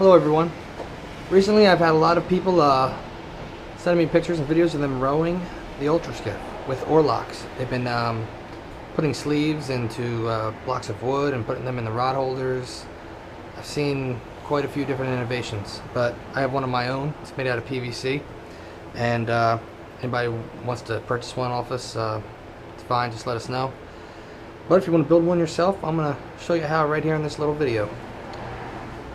Hello everyone. Recently I've had a lot of people sending me pictures and videos of them rowing the Ultraskiff with oar locks. They've been putting sleeves into blocks of wood and putting them in the rod holders. I've seen quite a few different innovations, but I have one of my own. It's made out of PVC, and anybody who wants to purchase one off us, it's fine, just let us know. But if you want to build one yourself, I'm going to show you how right here in this little video.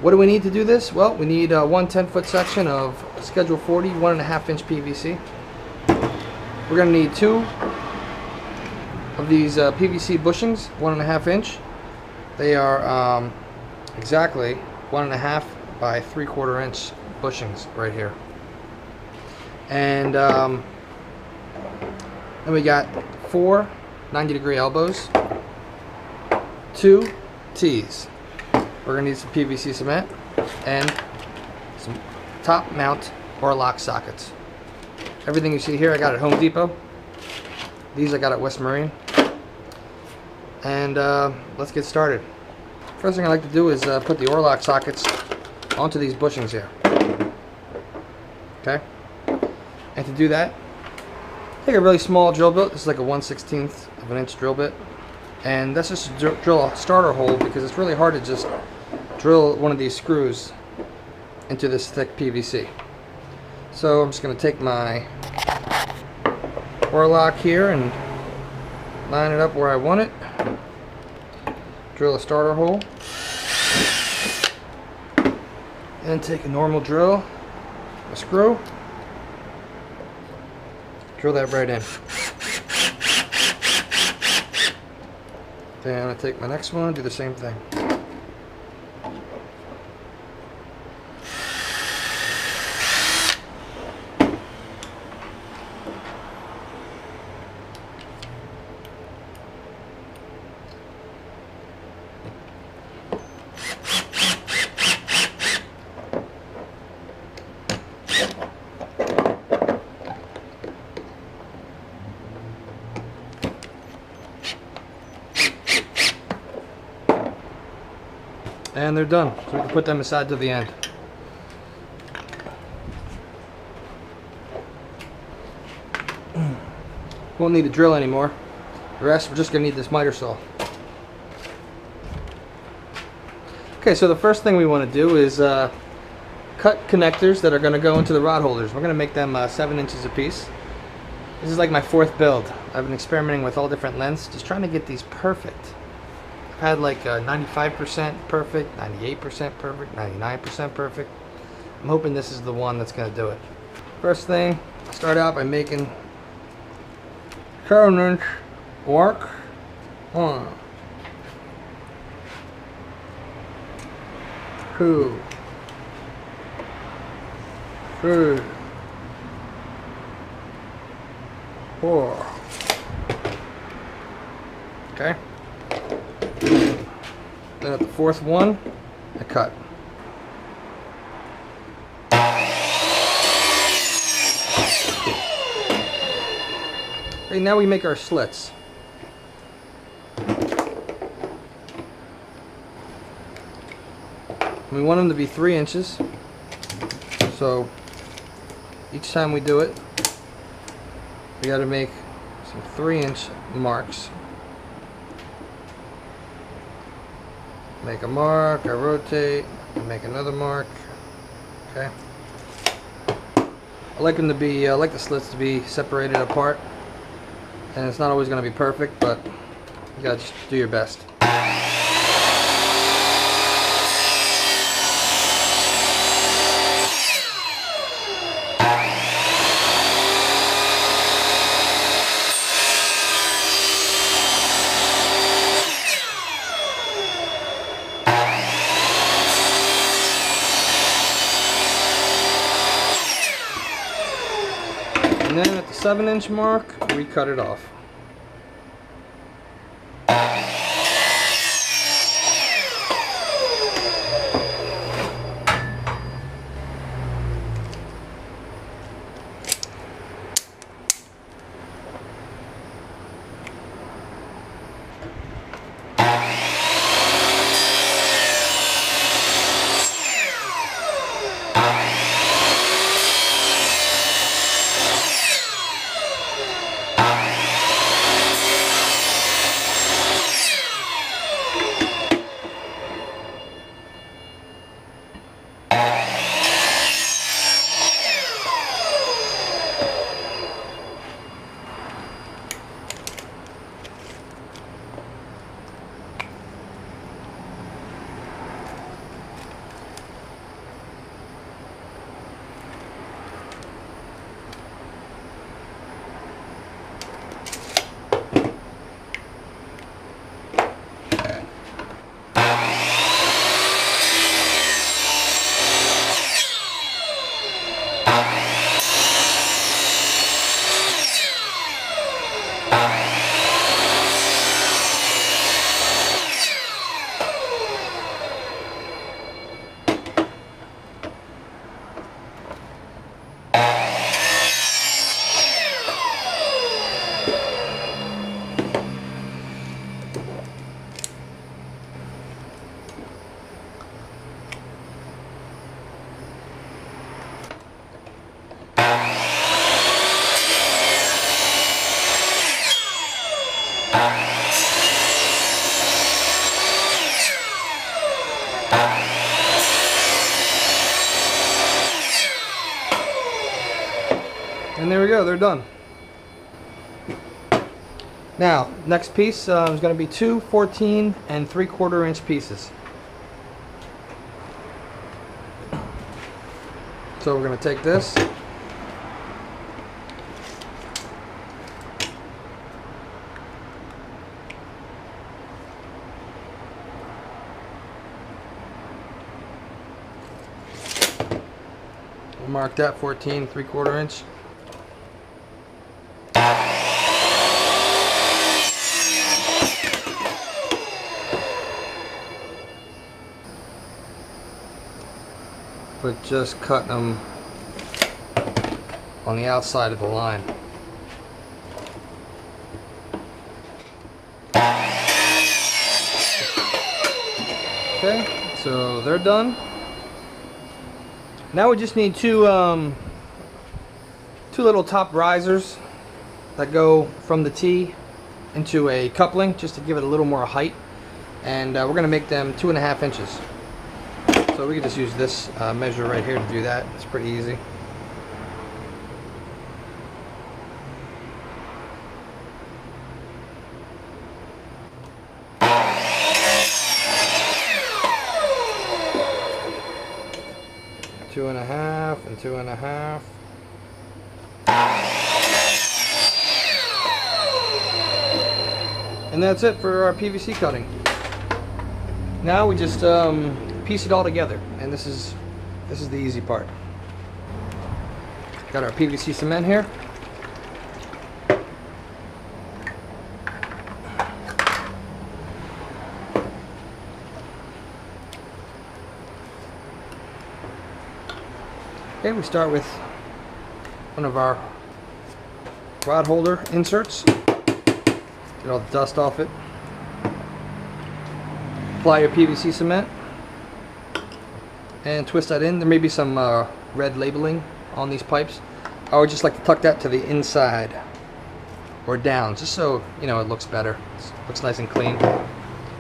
What do we need to do this? Well, we need one 10-foot section of Schedule 40 1.5-inch PVC. We're going to need 2 of these PVC bushings, 1.5-inch. They are exactly 1.5 by 3/4 inch bushings right here. And then we got 4 90-degree elbows, 2 T's. We're going to need some PVC cement and some top mount or lock sockets. Everything you see here I got at Home Depot. These I got at West Marine. And let's get started. First thing I like to do is put the oar lock sockets onto these bushings here. Okay? And to do that, take a really small drill bit. This is like a 1/16 of an inch drill bit. And that's just to drill a starter hole, because it's really hard to just drill one of these screws into this thick PVC. So I'm just going to take my oar lock here and line it up where I want it. Drill a starter hole. And take a normal drill, a screw, drill that right in. Then I take my next one, do the same thing. And they're done, so we can put them aside to the end. Won't need to drill anymore. The rest, we're just going to need this miter saw. Okay, so the first thing we want to do is cut connectors that are going to go into the rod holders. We're going to make them 7 inches a piece. This is like my 4th build. I've been experimenting with all different lengths, just trying to get these perfect. I've had like 95% perfect, 98% perfect, 99% perfect. I'm hoping this is the one that's going to do it. First thing, start out by making 7-inch mark. 1, 2, 3, 4. Okay. Then at the 4th one, I cut. Okay, now we make our slits. We want them to be 3 inches. So each time we do it, we got to make some 3-inch marks. Make a mark, I rotate, make another mark. Okay. I like them to be, I like the slits to be separated apart. And it's not always going to be perfect, but you gotta just do your best. And then at the 7-inch mark, we cut it off. And there we go, they're done. Now, next piece is going to be two 14 and 3/4 inch pieces. So we're going to take this. We'll mark that 14 3/4 inch. But just cutting them on the outside of the line. Okay, so they're done. Now we just need two little top risers that go from the T into a coupling, just to give it a little more height. And we're going to make them 2.5 inches. So we can just use this measure right here to do that. It's pretty easy. Two and a half and 2.5. And that's it for our PVC cutting. Now we just piece it all together, and this is the easy part. Got our PVC cement here. Okay, we start with one of our rod holder inserts. Get all the dust off it. Apply your PVC cement and twist that in. There may be some red labeling on these pipes. I would just like to tuck that to the inside or down, just so you know it looks better. It looks nice and clean.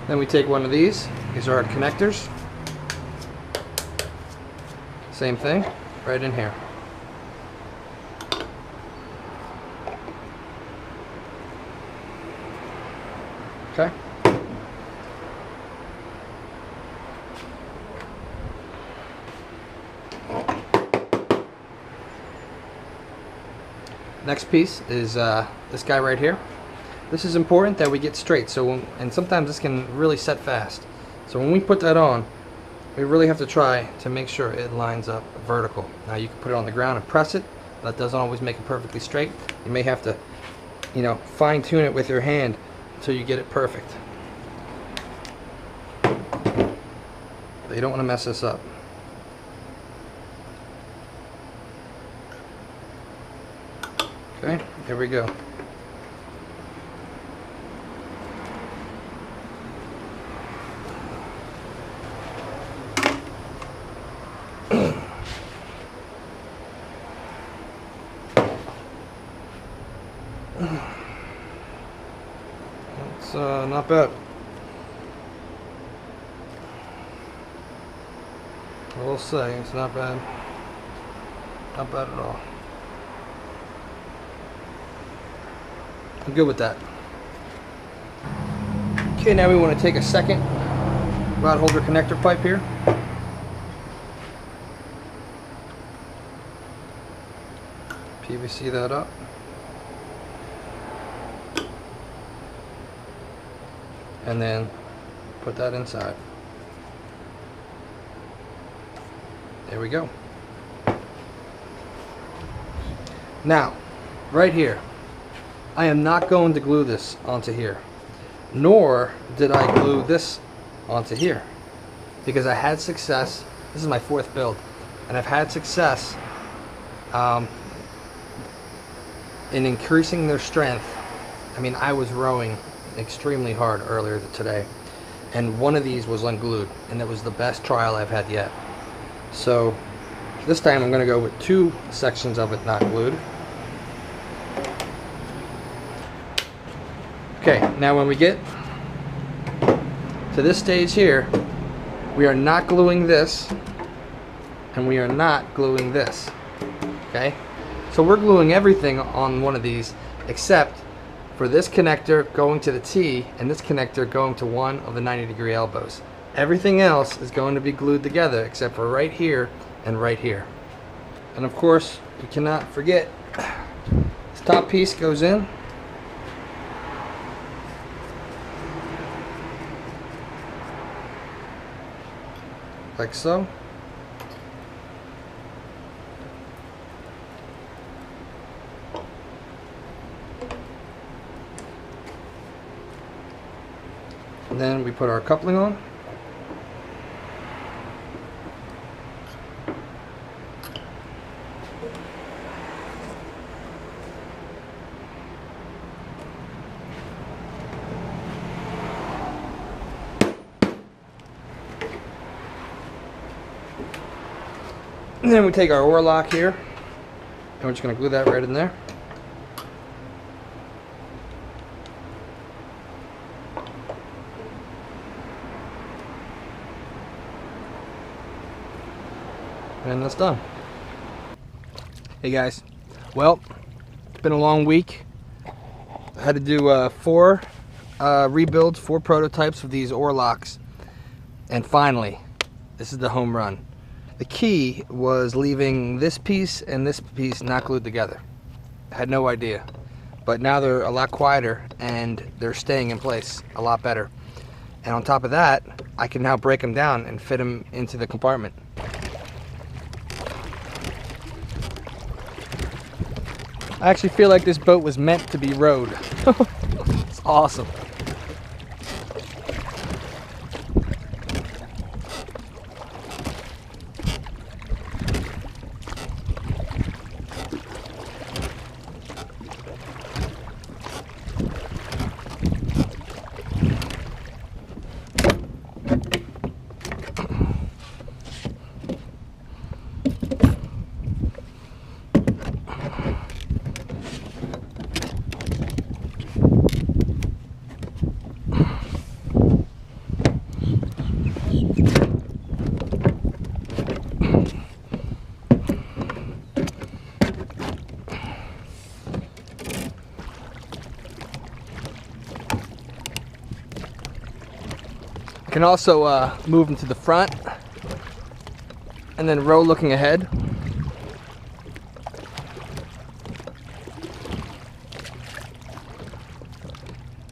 Then we take one of these. These are our connectors. Same thing, right in here. Okay. Next piece is this guy right here. This is important that we get straight. And sometimes this can really set fast. So when we put that on, we really have to try to make sure it lines up vertical. Now you can put it on the ground and press it. That doesn't always make it perfectly straight. You may have to, you know, fine tune it with your hand until you get it perfect. But you don't want to mess this up. Okay, here we go. It's not bad. I will say it's not bad. Not bad at all. I'm good with that. Okay, now we want to take a second rod holder connector pipe here. PVC that up. And then put that inside. There we go. Now, right here, I am not going to glue this onto here, nor did I glue this onto here, because I had success. This is my 4th build, and I've had success in increasing their strength. I mean, I was rowing extremely hard earlier today, and one of these was unglued, and it was the best trial I've had yet. So this time I'm going to go with 2 sections of it not glued. Okay, now when we get to this stage here, we are not gluing this, and we are not gluing this. Okay, So we're gluing everything on one of these except for this connector going to the T and this connector going to one of the 90-degree elbows. Everything else is going to be glued together except for right here and right here. And of course, you cannot forget, this top piece goes in. Like so. And then we put our coupling on. And then we take our oar lock here, and we're just going to glue that right in there. And that's done. Hey guys, well, it's been a long week. I had to do 4 rebuilds, 4 prototypes of these oar locks, and finally, this is the home run. The key was leaving this piece and this piece not glued together. I had no idea, but now they're a lot quieter and they're staying in place a lot better. And on top of that, I can now break them down and fit them into the compartment. I actually feel like this boat was meant to be rowed. It's awesome. Can also move them to the front and then row looking ahead.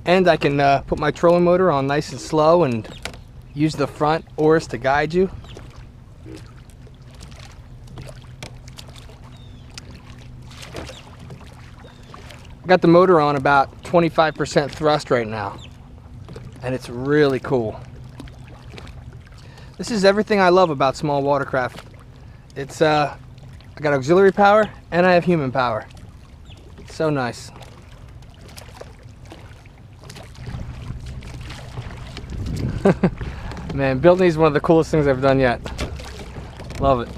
And I can put my trolling motor on nice and slow and use the front oars to guide you. I got the motor on about 25% thrust right now, and it's really cool. This is everything I love about small watercraft. It's I got auxiliary power and I have human power. So nice. Man, building these is one of the coolest things I've done yet. Love it.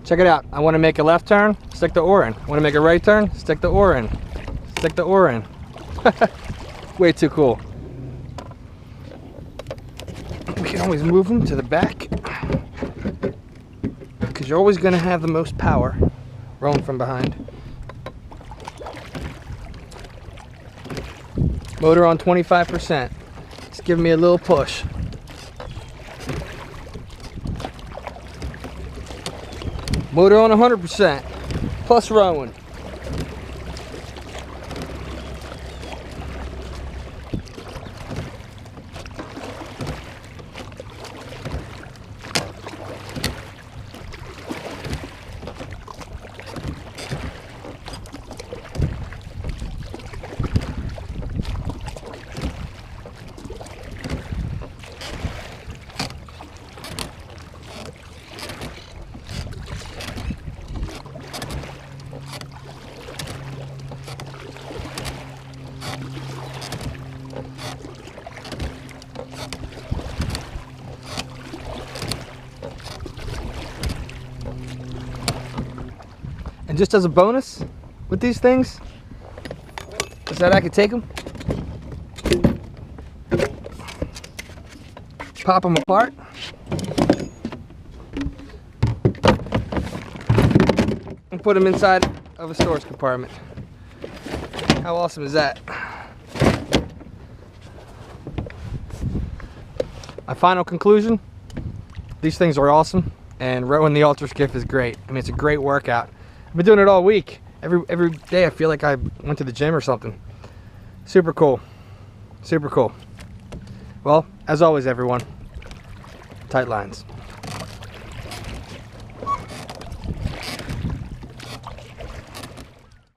Check it out. I want to make a left turn, stick the oar in. I want to make a right turn, stick the oar in. Stick the oar in. Way too cool. We can always move them to the back because you're always going to have the most power rowing from behind. Motor on 25%. Just give me a little push. Motor on 100%. Plus rowing. And just as a bonus with these things is that I could take them, pop them apart, put them inside of a storage compartment. How awesome is that? My final conclusion, these things are awesome, and rowing the Ultraskiff is great. I mean, it's a great workout. I've been doing it all week. Every day I feel like I went to the gym or something. Super cool. Super cool. Well, as always, everyone, tight lines.